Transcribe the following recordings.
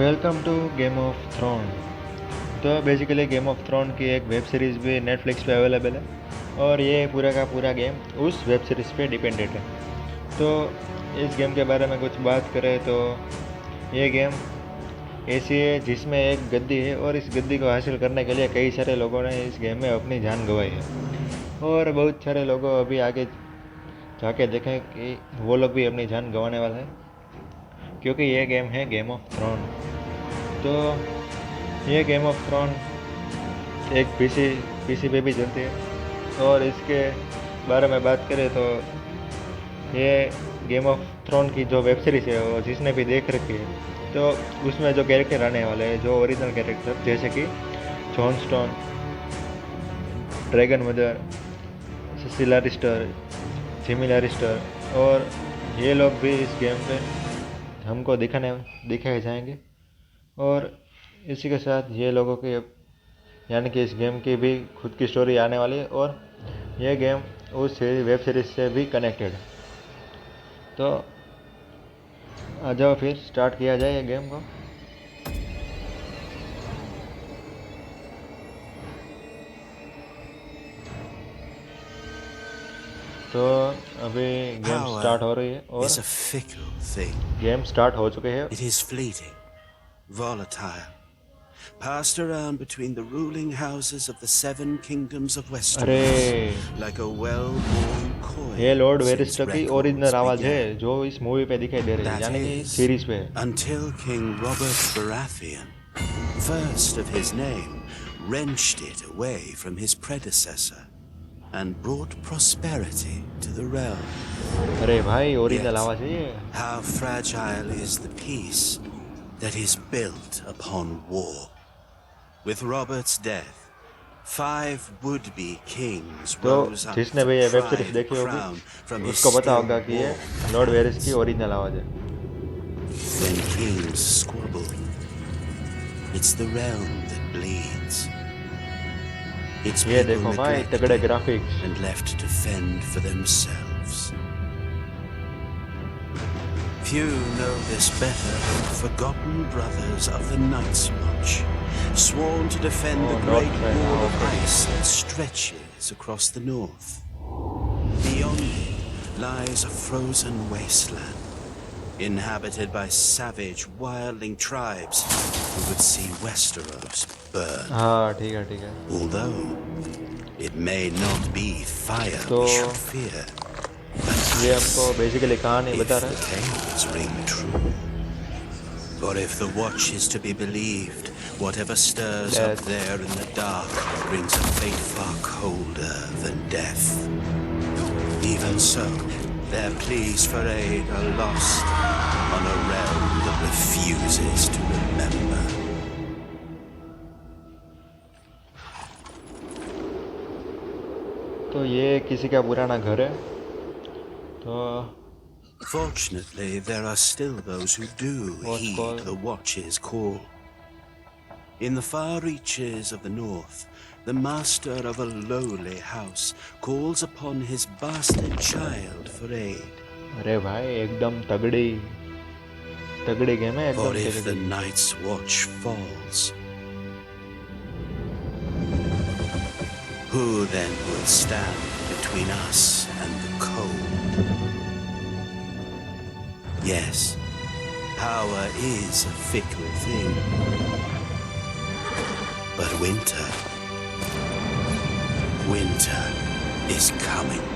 Welcome to Game of Throne. तो basically Game of Throne की एक वेब सीरीज़ भी नेटफ्लिक्स पे अवेलेबल है और ये पूरा का पूरा गेम उस वेब सीरीज़ पे डिपेंडेड है। तो इस गेम के बारे में कुछ बात करें तो ये गेम ऐसी है जिसमें एक गद्दी है और इस गद्दी को हासिल करने के लिए कई सारे लोगों ने इस गेम में अपनी जान गंवाई है और बहुत सारे लोगों अभी आगे जाके देखें कि वो लोग भी अपनी जान गंवाने वाले हैं, क्योंकि ये गेम है गेम ऑफ थ्रोन। तो ये गेम ऑफ थ्रोन एक पीसी पे भी चलती है और इसके बारे में बात करें तो ये गेम ऑफ थ्रोन की जो वेब सीरीज़ है वो जिसने भी देख रखी है तो उसमें जो कैरेक्टर आने वाले हैं, जो ओरिजिनल कैरेक्टर जैसे कि John stone, dragon mother, सिसिला रिस्टर, Jimmy लारिस्टर और ये लोग भी इस गेम पे हमको दिखाए जाएंगे। और इसी के साथ ये लोगों के यानी कि इस गेम की भी खुद की स्टोरी आने वाली है और ये गेम उस वेब सीरीज से भी कनेक्टेड है। तो आ जाओ फिर स्टार्ट किया जाए ये गेम को। तो अभी गेम स्टार्ट हो रही है और is a fickle thing. Game start हो चुके हैं। It is fleeting, volatile, passed around between the ruling houses of the seven kingdoms of Westeros अरे like a well-worn coin. ये लॉर्ड since वेरिस्टर की records ओरिजिनल आवाज़ है began. जो इस मूवी पे दिखाई दे रही है, That यानी कि is, सीरीज पे। until King Robert Baratheon, first of his name, wrenched it away from his predecessor and brought prosperity to the realm. अरे भाई ओरिजिनल Yes. आवाज़ है ये। How fragile is the peace that is built upon war. With Robert's death, 5 would-be kings तो rose up जिसने to भी ये web pry series the देखी crown होगी from his उसको पता still होगा कि ये warm लॉर्ड वेरिस hands. की ओरिजिनल आवाज़ है। When kings squabble, it's the realm that bleeds. It's ये people देखो भाई तगड़े neglected graphics. and left to fend for themselves. Few know this better than the forgotten brothers of the Night's Watch, sworn to defend the great wall of ice that stretches across the north. Beyond it lies a frozen wasteland, inhabited by savage, wildling tribes who would see Westeros burn. हाँ ठीक है। Although it may not be fire तो we should fear, ये हमको basically कहानी if बता the रहा है। tales ring true. For if the watch is to be believed, whatever stirs up Death. there in the dark brings a fate far colder than death. Even so, their pleas for aid are lost on a realm that refuses to remember. तो ये किसी का पुराना घर है। तो Fortunately, there are still those who do Watch heed call. the Watch's call. In the far reaches of the north, the master of a lowly house calls upon his bastard child for aid. अरे भाई एकदम तगड़ी game है, For एकदम if the तगड़ी। night's watch falls, who then will stand between us and the cold? Yes, power is a fickle thing. But winter is coming.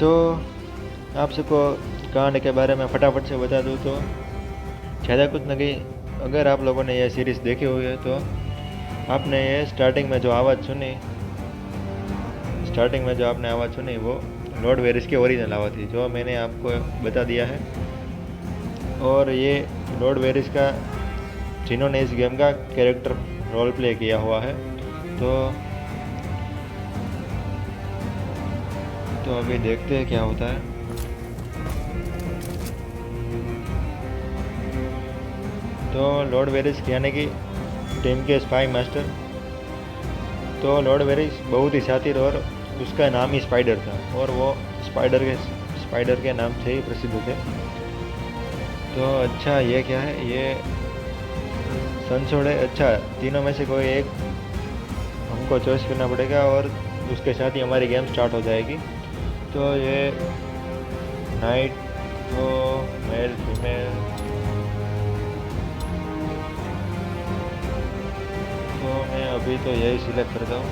तो आप सबको कहानी के बारे में फटाफट से बता दूँ तो ज़्यादा कुछ नहीं। अगर आप लोगों ने यह सीरीज़ देखी हुई है तो आपने ये स्टार्टिंग में जो आपने आवाज़ सुनी वो लॉर्ड वेरिस की ओरिजिनल आवाज़ थी, जो मैंने आपको बता दिया है। और ये लॉर्ड वेरिस का जिन्होंने इस गेम का कैरेक्टर रोल प्ले किया हुआ है। तो अभी देखते हैं क्या होता है। तो लॉर्ड वेरिस यानी कि टीम के स्पाई मास्टर। तो लॉर्ड वेरिस बहुत ही शातिर और उसका नाम ही स्पाइडर था और वो स्पाइडर के नाम से ही प्रसिद्ध थे। तो अच्छा ये क्या है, ये संसोड़ है। अच्छा, तीनों में से कोई एक हमको चॉइस करना पड़ेगा और उसके साथ ही हमारी गेम स्टार्ट हो जाएगी। तो ये नाइट, तो मेल फीमेल, तो मैं अभी तो यही सिलेक्ट करता हूँ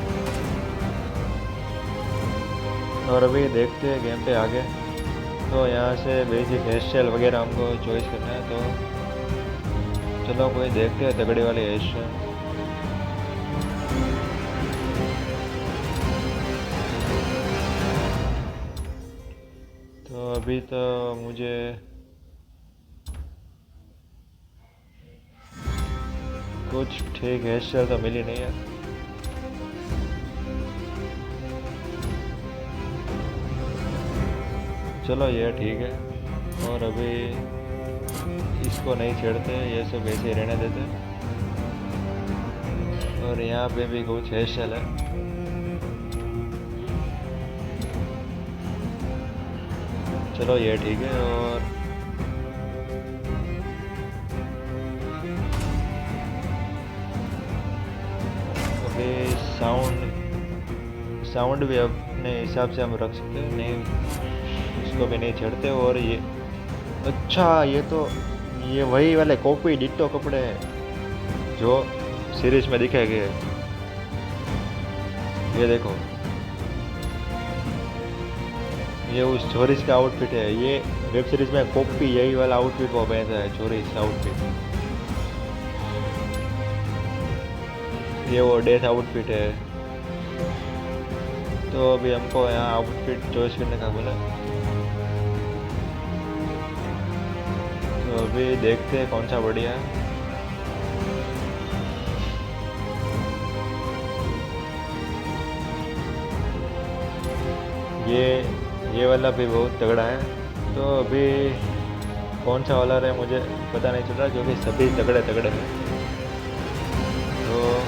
और अभी देखते हैं गेम पे आगे। तो यहाँ से बेसिक हेयर स्टाइल वगैरह हमको चॉइस करना है। तो चलो कोई देखते हैं तगड़ी वाली हेयर स्टाइल। तो अभी तो मुझे कुछ ठीक हेयर स्टाइल तो मिली नहीं है। चलो ये ठीक है और अभी इसको नहीं छेड़ते, ये सब ऐसे ही रहने देते। और यहाँ पे भी कुछ हेयर स्टाइल है। चलो ये ठीक है। और अभी साउंड भी अपने हिसाब से हम रख सकते हैं, नहीं इसको भी नहीं छेड़ते। और ये अच्छा, ये वही वाले कॉपी डिट्टो कपड़े हैं जो सीरीज में दिखाए गए। ये देखो, ये उस चोरिस का आउटफिट है। ये वेब सीरीज में कॉपी यही वाला आउटफिट वो पहनता है, चोरिस आउटफिट। ये वो डेथ आउटफिट है। तो अभी हमको यहाँ आउटफिट चॉइस करने का बोला। तो अभी देखते हैं कौन सा बढ़िया है। ये वाला भी बहुत तगड़ा है। तो अभी कौन सा वाला है मुझे पता नहीं चल रहा, क्योंकि सभी तगड़े तगड़े हैं। तो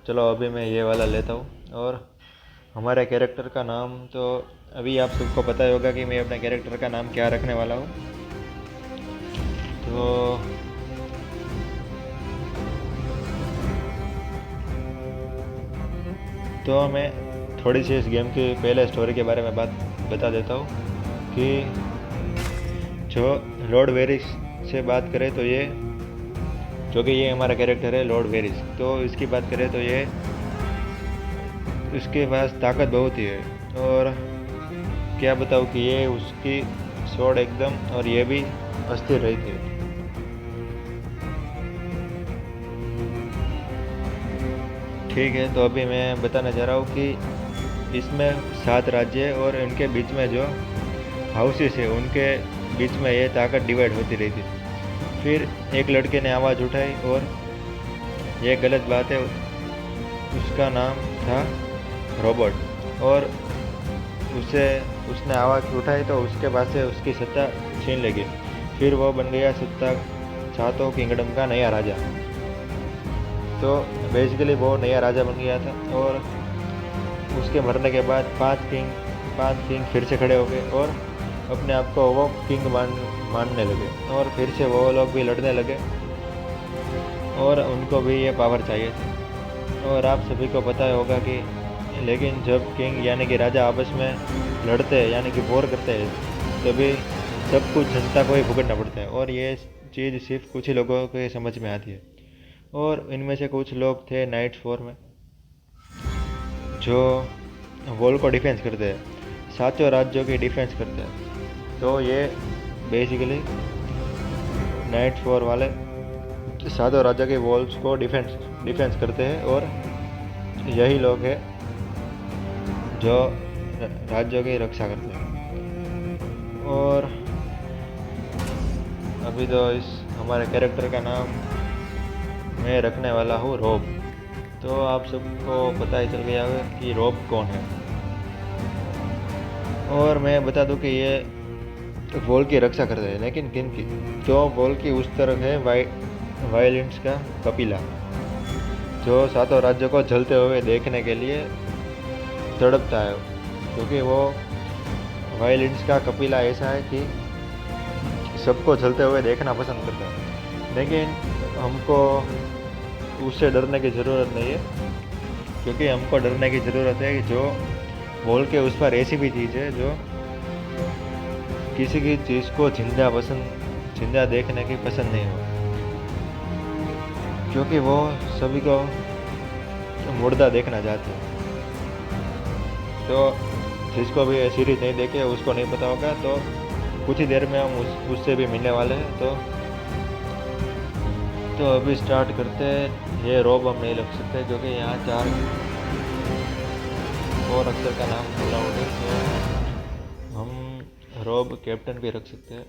चलो अभी मैं ये वाला लेता हूँ। और हमारे कैरेक्टर का नाम तो अभी आप सबको पता ही होगा कि मैं अपने कैरेक्टर का नाम क्या रखने वाला हूँ। तो मैं थोड़ी सी इस गेम की पहले स्टोरी के बारे में बात बता देता हूँ कि जो लॉर्ड वेरिस से बात करें तो ये, जो कि ये हमारा कैरेक्टर है लॉर्ड वेरिस। तो इसकी बात करें तो ये, उसके पास ताकत बहुत ही है। और क्या बताऊँ कि ये उसकी स्वॉर्ड एकदम, और ये भी अस्थिर रही थी। ठीक है, तो अभी मैं बताने जा रहा हूँ कि इसमें 7 राज्य है और इनके बीच में जो हाउसेस है उनके बीच में ये ताकत डिवाइड होती रही थी। फिर एक लड़के ने आवाज़ उठाई और ये गलत बात है, उसका नाम था रॉबर्ट। और उसने आवाज़ उठाई तो उसके पास से उसकी सत्ता छीन लगी। फिर वो बन गया सत्ता सातों किंगडम का नया राजा। तो बेसिकली वो नया राजा बन गया था। और उसके मरने के बाद 5 किंग फिर से खड़े हो गए और अपने आप को वो किंग मानने लगे। और फिर से वो लोग भी लड़ने लगे और उनको भी ये पावर चाहिए थी। और आप सभी को पता होगा कि लेकिन जब किंग यानी कि राजा आपस में लड़ते हैं यानी कि वॉर करते हैं, तभी सब कुछ जनता को ही भुगतना पड़ता है। और ये चीज़ सिर्फ कुछ ही लोगों के समझ में आती है। और इनमें से कुछ लोग थे नाइट्स 4 में जो वॉल को डिफेंस करते हैं, सातों राज्यों की डिफेंस करते हैं। तो ये बेसिकली नाइट्स 4 वाले सातों राज्यों के वॉल्स को डिफेंस करते हैं। और यही लोग हैं जो राज्यों की रक्षा करते हैं। और अभी तो इस हमारे कैरेक्टर का नाम मैं रखने वाला हूँ रॉब। तो आप सबको पता ही चल गया होगा कि रॉब कौन है। और मैं बता दूं कि ये वॉल की रक्षा करते हैं, लेकिन किन की? तो वॉल की उस तरफ है वायलेंस का कपिला, जो सातों राज्यों को जलते हुए देखने के लिए तड़पता है, क्योंकि वो वायलेंस का कपिला ऐसा है कि सबको जलते हुए देखना पसंद करता है। लेकिन हमको उससे डरने की ज़रूरत नहीं है, क्योंकि हमको डरने की ज़रूरत है कि जो वॉल के उस पर ऐसी भी चीज़ है जो किसी की चीज़ को जिंदा देखने की पसंद नहीं हो, क्योंकि वो सभी को मुर्दा देखना चाहते हैं। तो जिसको भी सीरीज नहीं देखे उसको नहीं पता होगा, तो कुछ ही देर में हम उससे भी मिलने वाले हैं। तो अभी स्टार्ट करते हैं। ये रॉब हम नहीं रख सकते क्योंकि यहाँ 4 और अक्षर का नाम बोला होगा, तो हम रॉब कैप्टन भी रख सकते हैं।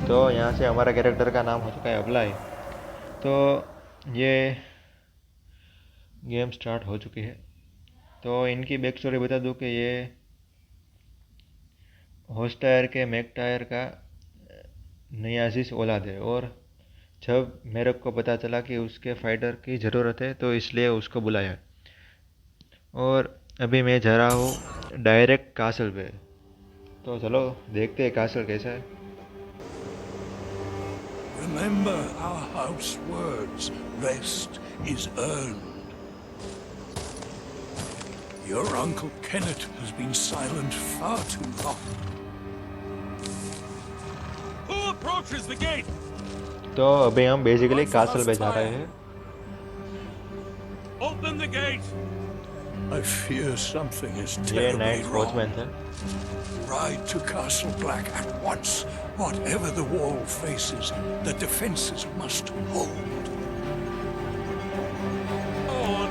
तो यहाँ से हमारा कैरेक्टर का नाम हो चुका है अप्लाई। तो ये गेम स्टार्ट हो चुकी है। तो इनकी बैक स्टोरी बता दूँ कि ये होस्टायर के मैकटायर का नयाजिस औलाद है, और जब मेरक को पता चला कि उसके फाइटर की ज़रूरत है तो इसलिए उसको बुलाया। और अभी मैं जा रहा हूँ डायरेक्ट कासल पे। तो चलो देखते हैं कासल कैसा है। Remember our house words. Rest is earned. Your Uncle Kenneth has been silent far too long. Who approaches the gate? तो अभी हम बेसिकली कासल पे जा रहे हैं। Open the gate. I fear something is ये terribly नाइट wrong. वॉचमैन थे। Ride to Castle Black at once. Whatever the wall faces, the defenses must hold. On.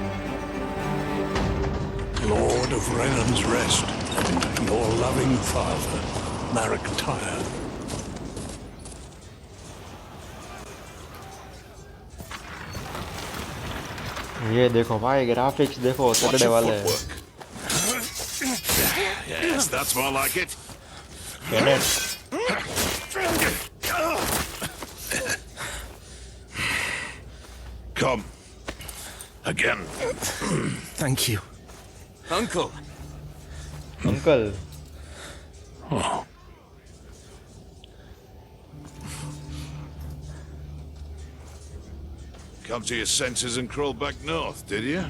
Lord of Renan's Rest, and your loving father, Marek Tyre. ये देखो भाई, graphics देखो तगड़े वाले हैं। Yes, that's more like it. कैनेट Come. Again. Thank you. Uncle. Uncle. Come to your senses and crawl back north, did you?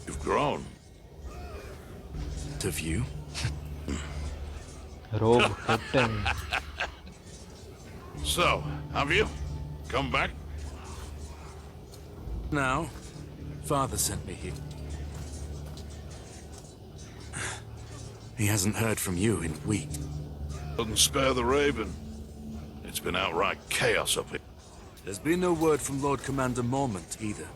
You've grown. Have you? रोब captain. So, have you? Come back? Now, Father sent me here. He hasn't heard from you in weeks. Couldn't spare the Raven. It's been outright chaos up here. There's been no word from Lord Commander Mormont either.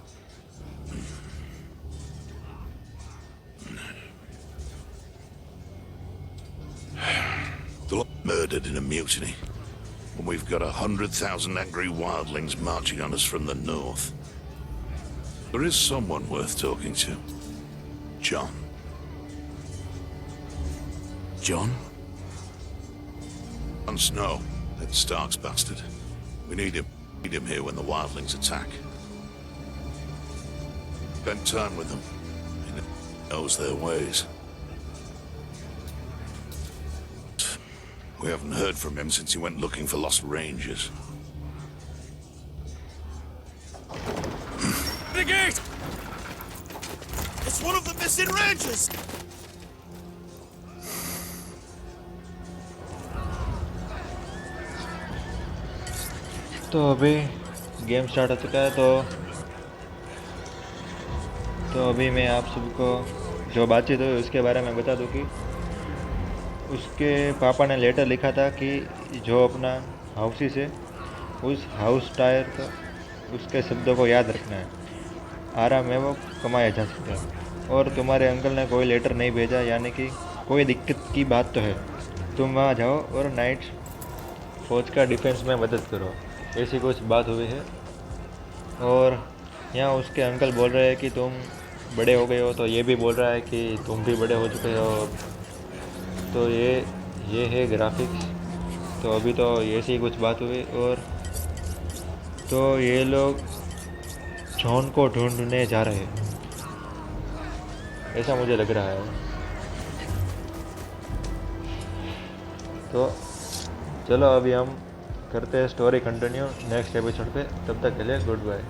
The lot murdered in a mutiny. And we've got 100,000 angry wildlings marching on us from the north. There is someone worth talking to. John. John? Jon Snow, that Stark's bastard. We need him. Need him here when the wildlings attack. Spent time with them. He knows their ways. We haven't heard from him since he went looking for lost rangers. The gate! It's one of the missing rangers! तो अभी game start हो चुका है। तो अभी मैं आप सबको जो बातचीत हुई उसके बारे में बता दूं कि उसके पापा ने लेटर लिखा था कि जो अपना हाउसी से उस हाउस टायर का उसके शब्दों को याद रखना है। आराम है वो कमाया जा सकता है। और तुम्हारे अंकल ने कोई लेटर नहीं भेजा, यानी कि कोई दिक्कत की बात तो है। तुम वहाँ जाओ और नाइट फौज का डिफेंस में मदद करो, ऐसी कुछ बात हुई है। और यहाँ उसके अंकल बोल रहे हैं कि तुम बड़े हो गए हो, तो ये भी बोल रहा है कि तुम भी बड़े हो चुके हो। तो ये है ग्राफिक्स। तो अभी तो ऐसी कुछ बात हुई। और तो ये लोग जॉन को ढूंढने जा रहे हैं, ऐसा मुझे लग रहा है। तो चलो अभी हम करते हैं स्टोरी कंटिन्यू नेक्स्ट एपिसोड पे। तब तक के लिए गुड बाय।